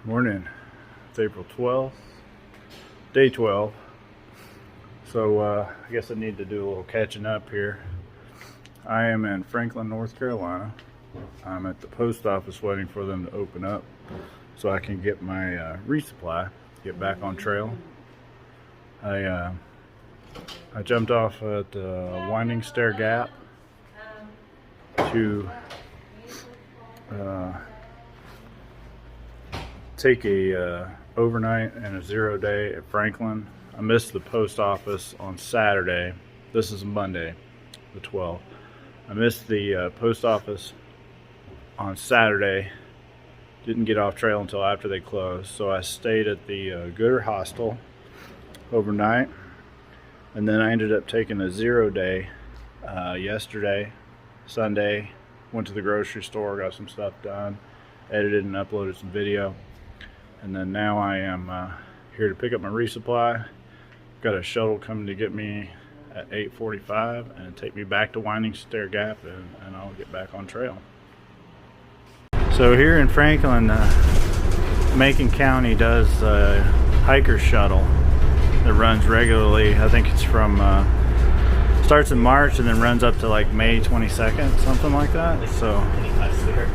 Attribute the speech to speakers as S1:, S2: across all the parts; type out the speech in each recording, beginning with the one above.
S1: Morning. It's April 12th, day 12. So I guess I need to do a little catching up here. I am in Franklin, North Carolina. I'm at the post office waiting for them to open up so I can get my resupply, get back on trail. I jumped off at winding Stair Gap to take a overnight and a 0 day at Franklin. I missed the post office on Saturday. This is Monday, the 12th. I missed the post office on Saturday. Didn't get off trail until after they closed. So I stayed at the Gooder Hostel overnight. And then I ended up taking a 0 day yesterday, Sunday. Went to the grocery store, got some stuff done, edited and uploaded some video. And then now I am here to pick up my resupply. Got a shuttle coming to get me at 8:45 and take me back to Winding Stair Gap, and I'll get back on trail. So here in Franklin, Macon County does a hiker shuttle that runs regularly. I think it's from starts in March and then runs up to like May 22nd, something like that. So,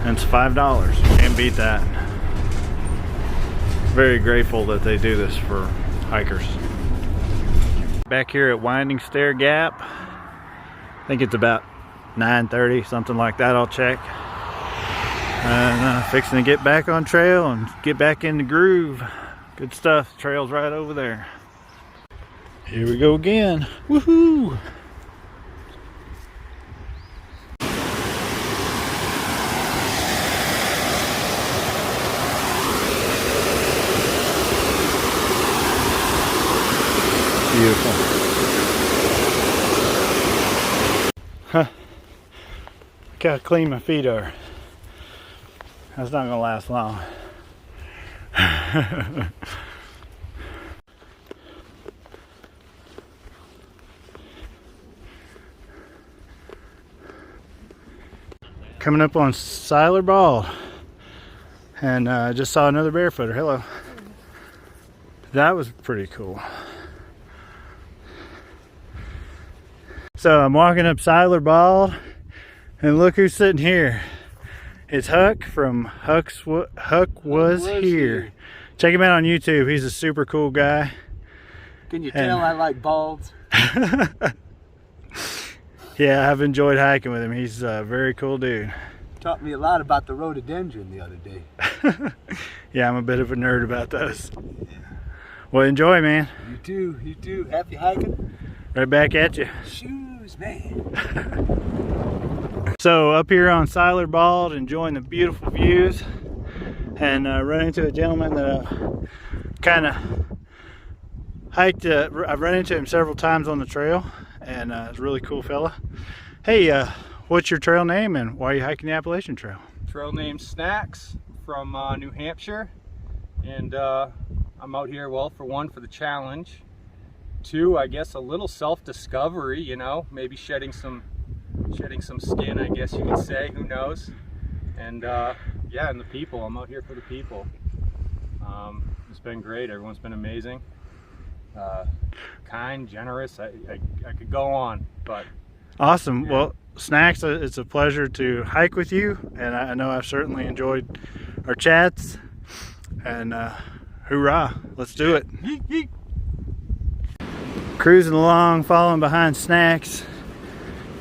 S1: and it's $5. Can't beat that. Very grateful that they do this for hikers. Back here at Winding Stair Gap, I think it's about 9:30, something like that. I'll check. And fixing to get back on trail and get back in the groove. Good stuff. Trail's right over there. Here we go again. Woohoo! Beautiful. Huh. Look how clean my feet are. That's not gonna last long. Coming up on Westerball, and I just saw another barefooter. Hello. That was pretty cool. So I'm walking up Westerball, and look who's sitting here. It's Huck from Huck Was Here. Check him out on YouTube. He's a super cool guy.
S2: Can you tell I like balds?
S1: Yeah, I've enjoyed hiking with him. He's a very cool dude.
S2: Taught me a lot about the rhododendron the other day.
S1: Yeah, I'm a bit of a nerd about those. Well, enjoy, man.
S2: You too, you too. Happy hiking.
S1: Right back at you.
S2: Shoes, man.
S1: So up here on Westerball, enjoying the beautiful views, and run into a gentleman that I've kind of hiked. I've run into him several times on the trail, and he's a really cool fella. Hey, what's your trail name, and why are you hiking the Appalachian Trail?
S3: Trail name Snacks from New Hampshire, and I'm out here, well, for one, for the challenge. Two, I guess a little self-discovery, you know, maybe shedding some skin, I guess you could say, who knows. And yeah, and the people, I'm out here for the people. It's been great, everyone's been amazing, kind, generous. I could go on, but
S1: awesome.
S3: Yeah.
S1: Well, Snacks, it's a pleasure to hike with you, and I know I've certainly enjoyed our chats, and hoorah, let's do it.
S3: Yeet, yeet.
S1: Cruising along, following behind Snacks,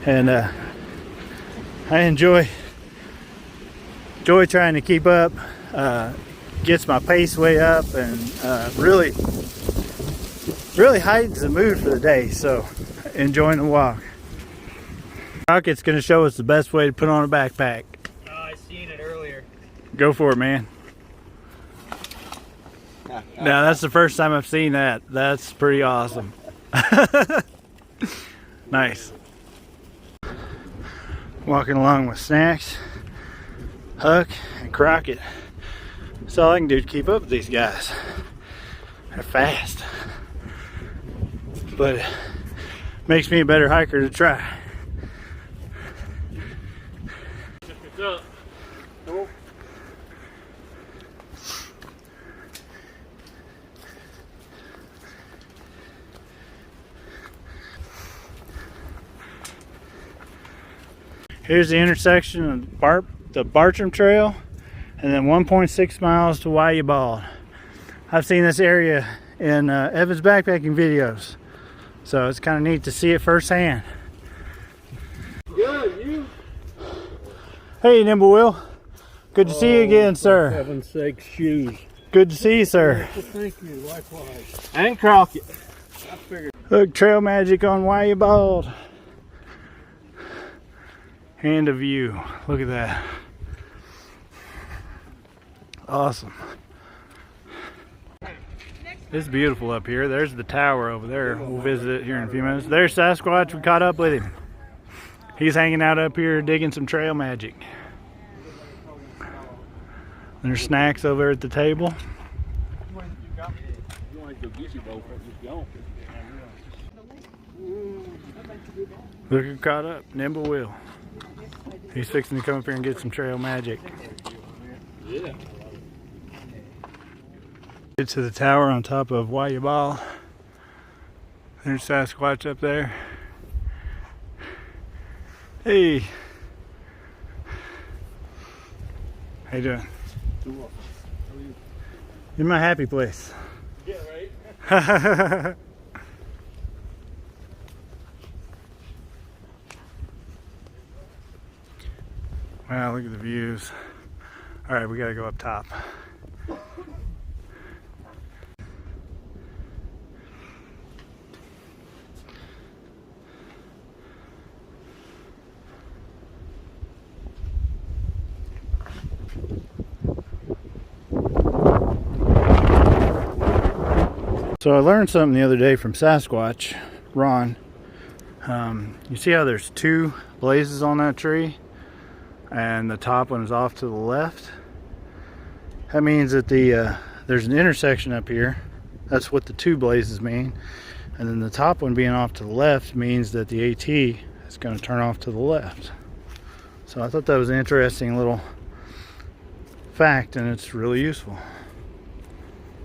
S1: and I enjoy trying to keep up. Gets my pace way up, and really heightens the mood for the day. So enjoying the walk. Rocket's going to show us the best way to put on a backpack.
S3: Oh, I seen it earlier.
S1: Go for it, man. Now that's the first time I've seen that. That's pretty awesome. Nice. Walking along with Snacks, Huck, and Crockett. That's all I can do to keep up with these guys. They're fast, but it makes me a better hiker to try.
S3: What's up? Cool.
S1: Here's the intersection of the Bartram Trail, and then 1.6 miles to Westerball. I've seen this area in Evan's backpacking videos, so it's kind of neat to see it firsthand.
S2: Good, you?
S1: Hey, Nimblewheel. Good to see you again,
S4: For
S1: sir.
S4: heaven's sake, shoes.
S1: Good to see you, sir.
S4: Thank you, likewise.
S3: And Crockett.
S4: I figured.
S1: Look, trail magic on Westerball. Hand of view. Look at that. Awesome. It's beautiful up here. There's the tower over there. We'll visit it here in a few minutes. There's Sasquatch. We caught up with him. He's hanging out up here digging some trail magic. There's snacks over at the table. Look who caught up. Nimblewheel. He's fixing to come up here and get some trail magic.
S4: Yeah.
S1: Get to the tower on top of Westerball. There's Sasquatch up there. Hey. How you doing? You're my happy place.
S4: Yeah, right?
S1: Wow, look at the views. All right, we gotta go up top. So I learned something the other day from Sasquatch, Ron. You see how there's two blazes on that tree? And the top one is off to the left. That means that there's an intersection up here. That's what the two blazes mean. And then the top one being off to the left means that the AT is going to turn off to the left. So I thought that was an interesting little fact, and it's really useful.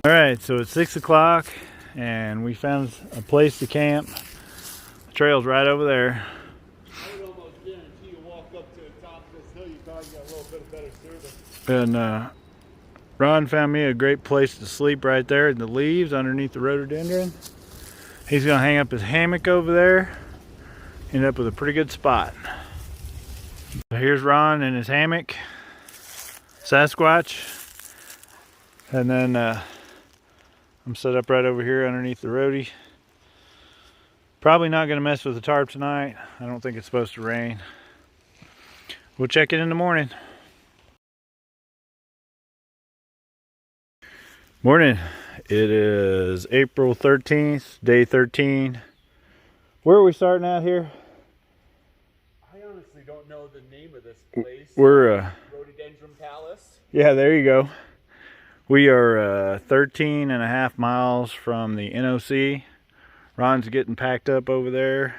S1: All right, so it's 6 o'clock and we found a place to camp. The trail's right over there.
S4: I would almost guarantee you walk up to the top of this hill, you probably got a little bit of better service.
S1: And Ron found me a great place to sleep right there in the leaves underneath the rhododendron. He's gonna hang up his hammock over there. End up with a pretty good spot. So here's Ron in his hammock, Sasquatch, and then I'm set up right over here underneath the roadie. Probably not gonna mess with the tarp tonight. I don't think it's supposed to rain. We'll check it in the morning. Morning. It is April 13th, day 13. Where are we starting out here?
S3: I honestly don't know the name of this place.
S1: We're
S3: Rhododendron Palace.
S1: yeah, there you go. We are 13 and a half miles from the NOC. Ron's getting packed up over there.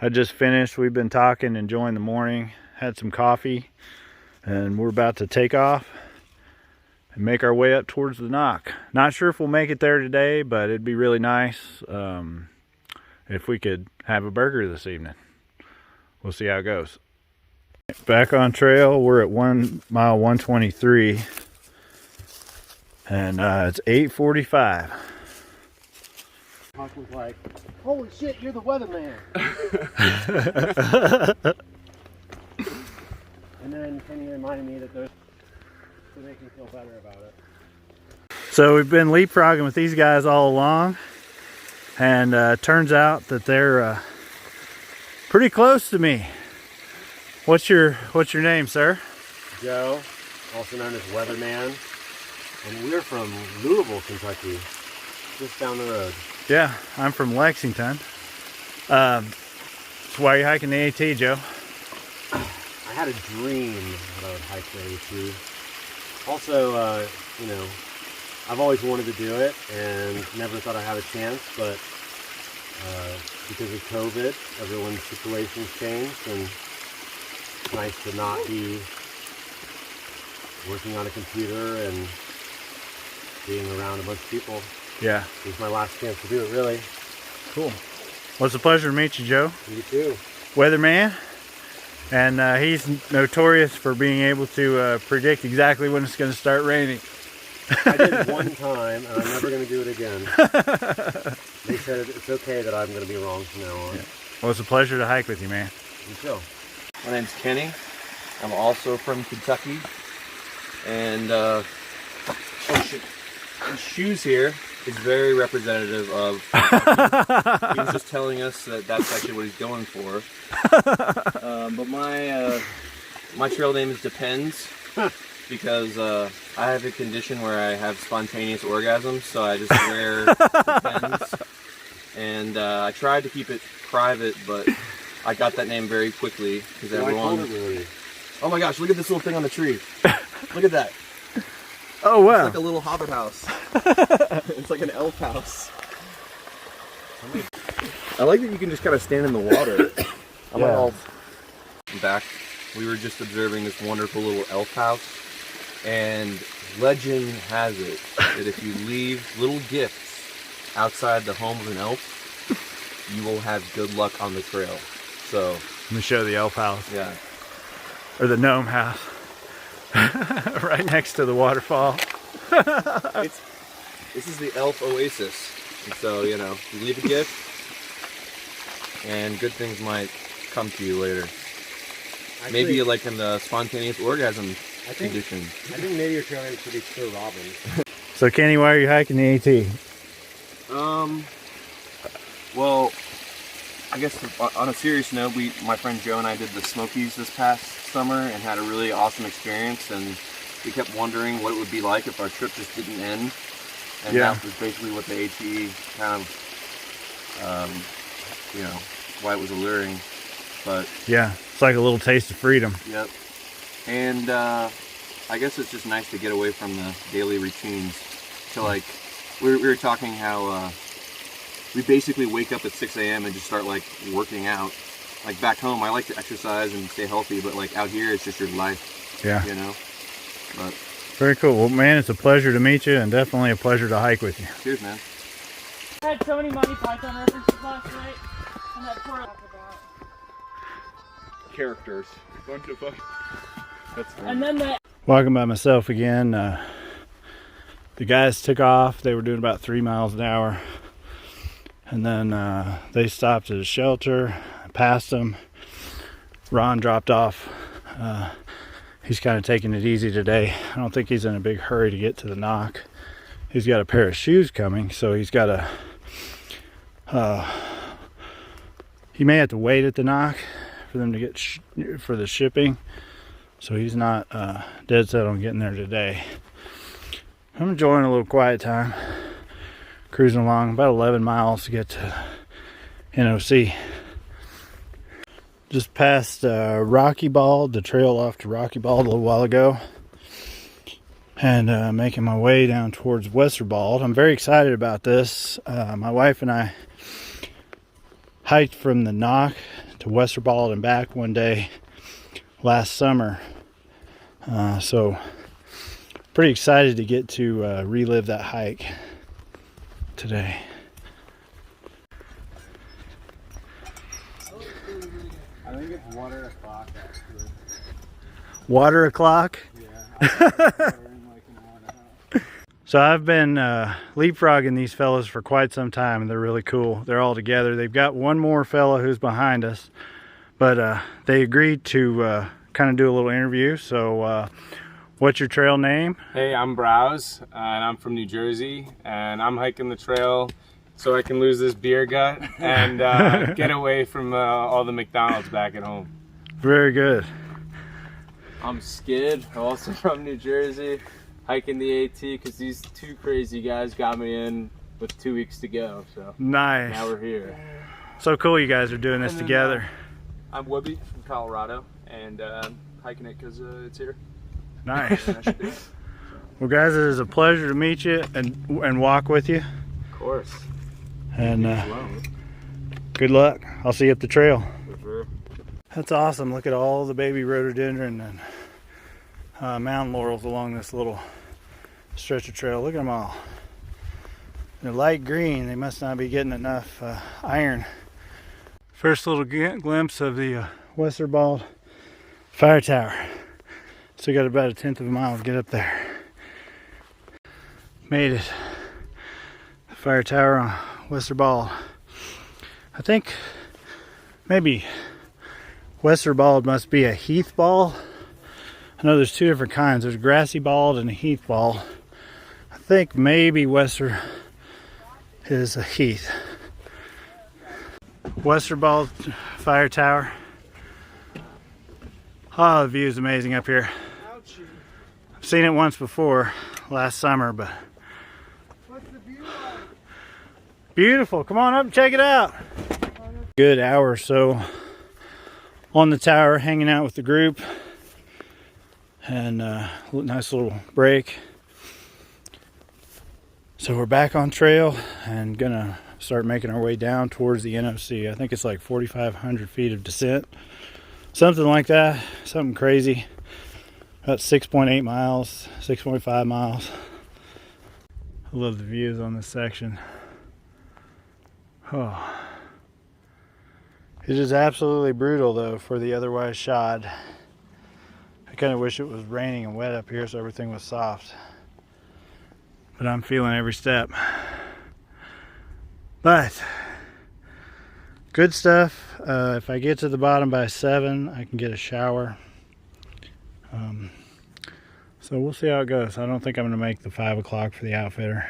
S1: I just finished. We've been talking, enjoying the morning, had some coffee, and we're about to take off and make our way up towards the knock. Not sure if we'll make it there today, but it'd be really nice if we could have a burger this evening. We'll see how it goes. Back on trail, we're at 1 mile 123, and it's 8:45.
S4: Hawk was like, holy shit, you're the weatherman. And then Kenny reminded me that those to make me feel better about it.
S1: So we've been leapfrogging with these guys all along, and turns out that they're pretty close to me. What's your name, sir?
S4: Joe, also known as Weatherman, and we're from Louisville, Kentucky, just down the road.
S1: Yeah, I'm from Lexington. So why are you hiking the AT, Joe?
S4: I had a dream that I would hike the AT. Also, you know, I've always wanted to do it and never thought I'd have a chance, but because of COVID, everyone's situation's changed, and it's nice to not be working on a computer and being around a bunch of people.
S1: Yeah.
S4: This is my last chance to do it, really.
S1: Cool. Well, it's a pleasure to meet you, Joe.
S4: You too.
S1: Weatherman. And he's notorious for being able to predict exactly when it's going to start raining.
S4: I did one time, and I'm never going to do it again. They said it's okay that I'm going to be wrong from now on.
S1: Yeah. Well, it's a pleasure to hike with you, man.
S4: You too.
S5: My name's Kenny. I'm also from Kentucky. And, oh shit. His shoes here is very representative of Kentucky. He was just telling us that that's actually what he's going for. But my trail name is Depends. Because I have a condition where I have spontaneous orgasms, so I just wear Depends. And I tried to keep it private, but I got that name very quickly because everyone. Oh my gosh! Look at this little thing on the tree. Look at that.
S1: Oh wow!
S5: It's like a little hobbit house. It's like an elf house. I like that you can just kind of stand in the water. I'm back. We were just observing this wonderful little elf house, and legend has it that if you leave little gifts outside the home of an elf, you will have good luck on the trail. So
S1: let me show the elf house.
S5: Yeah.
S1: Or the gnome house. Right next to the waterfall.
S5: This is the elf Oasis. And so, you know, you leave a gift and good things might come to you later. Actually, maybe you're like in the spontaneous orgasm condition.
S4: I think maybe your trail name should be Sir Robin.
S1: So Kenny, why are you hiking the AT?
S5: Well, I guess on a serious note, my friend Joe and I did the Smokies this past summer and had a really awesome experience, and we kept wondering what it would be like if our trip just didn't end. And that was basically what the AT kind of, you know, why it was alluring. But
S1: yeah, it's like a little taste of freedom.
S5: Yep. And I guess it's just nice to get away from the daily routines. So like, we were talking how we basically wake up at 6 a.m. and just start like working out. Like back home, I like to exercise and stay healthy, but like out here, it's just your life. Yeah. You know? But
S1: very cool. Well, man, it's a pleasure to meet you and definitely a pleasure to hike with you.
S5: Cheers, man.
S6: I had so many Monty Python references last night, and that poor about
S3: Characters. Bunch of fun. That's fun.
S6: and then that.
S1: Walking by myself again. The guys took off. They were doing about 3 miles an hour. And then they stopped at a shelter. I passed them. Ron dropped off. He's kind of taking it easy today. I don't think he's in a big hurry to get to the knock. He's got a pair of shoes coming, so he's got to... he may have to wait at the knock for them to get for the shipping. So he's not dead set on getting there today. I'm enjoying a little quiet time. Cruising along about 11 miles to get to NOC. Just passed Rocky Ball, the trail off to Rocky Ball a little while ago. And making my way down towards Westerball. I'm very excited about this. My wife and I hiked from the Knock to Westerball and back one day last summer. So pretty excited to get to relive that hike today.
S2: I think it's water o'clock actually.
S1: Water o'clock?
S2: Yeah.
S1: So I've been leapfrogging these fellas for quite some time, and they're really cool. They're all together. They've got one more fella who's behind us, but they agreed to kind of do a little interview. So what's your trail name?
S3: Hey, I'm Browse, and I'm from New Jersey, and I'm hiking the trail so I can lose this beer gut and get away from all the McDonald's back at home.
S1: Very good.
S3: I'm Skid, also from New Jersey, hiking the AT because these two crazy guys got me in with 2 weeks to go. So
S1: nice.
S3: Now we're here.
S1: So cool you guys are doing this together.
S3: I'm Whoopi from Colorado, and hiking it because it's here.
S1: Nice. Well, guys, it is a pleasure to meet you and walk with you.
S3: Of course.
S1: And good luck. I'll see you up the trail.
S3: Sure.
S1: That's awesome. Look at all the baby rhododendron and mountain laurels along this little stretch of trail. Look at them all. They're light green. They must not be getting enough iron. First little glimpse of the Westerball Fire tower. Still got about a 1/10 of a mile to get up there. Made it. The fire tower on Westerball. I think maybe Westerball must be a heath ball. I know there's two different kinds. There's a grassy ball and a heath ball. I think maybe Wester is a heath. Westerball fire tower. Oh, the view is amazing up here. I've seen it once before, last summer, but
S2: What's the view like?
S1: beautiful. Come on up and check it out. Good hour or so on the tower, hanging out with the group, and nice little break. So we're back on trail and gonna start making our way down towards the NOC. I think it's like 4,500 feet of descent, something like that, something crazy. About 6.8 miles, 6.5 miles. I love the views on this section. Oh. It is absolutely brutal though for the otherwise shod. I kind of wish it was raining and wet up here so everything was soft. But I'm feeling every step. But good stuff. If I get to the bottom by 7, I can get a shower. So we'll see how it goes. I don't think I'm going to make the 5 o'clock for the outfitter.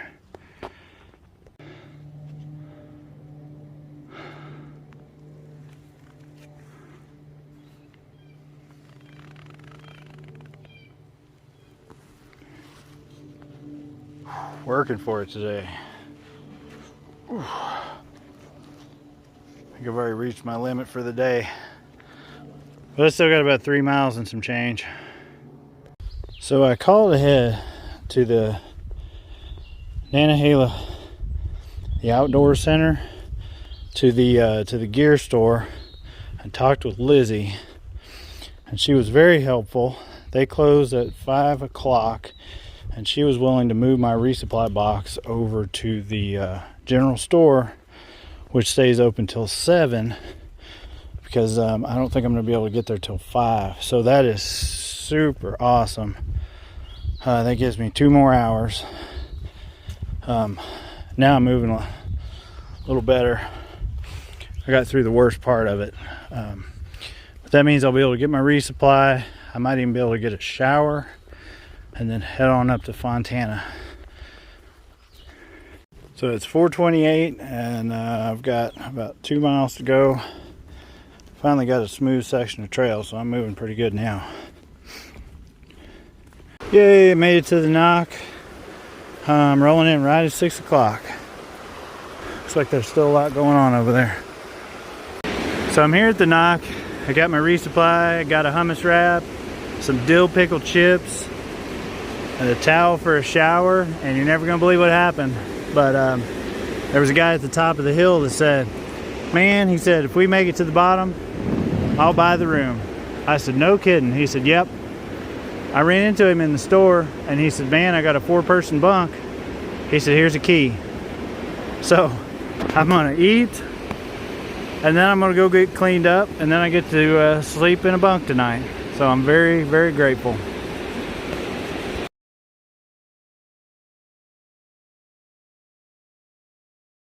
S1: Working for it today. I think I've already reached my limit for the day. But I still got about 3 miles and some change. So I called ahead to the Nantahala, the outdoor center, to the gear store, and talked with Lizzie, and she was very helpful. They closed at 5 o'clock, and she was willing to move my resupply box over to the general store, which stays open till 7, because I don't think I'm going to be able to get there till 5. So that is super awesome. That gives me 2 more hours. Now I'm moving a little better. I got through the worst part of it. But that means I'll be able to get my resupply. I might even be able to get a shower and then head on up to Fontana. So it's 4:28 and I've got about 2 miles to go. Finally got a smooth section of trail, so I'm moving pretty good now. Yay, made it to the knock. I'm rolling in right at 6 o'clock. Looks like there's still a lot going on over there. So I'm here at the knock. I got my resupply, I got a hummus wrap, some dill pickle chips, and a towel for a shower, and you're never gonna believe what happened. But there was a guy at the top of the hill that said, man, he said, if we make it to the bottom, I'll buy the room. I said, no kidding. He said, yep. I ran into him in the store and he said, man, I got a 4-person bunk. He said, here's a key. So I'm gonna eat and then I'm gonna go get cleaned up and then I get to sleep in a bunk tonight. So I'm very, very grateful.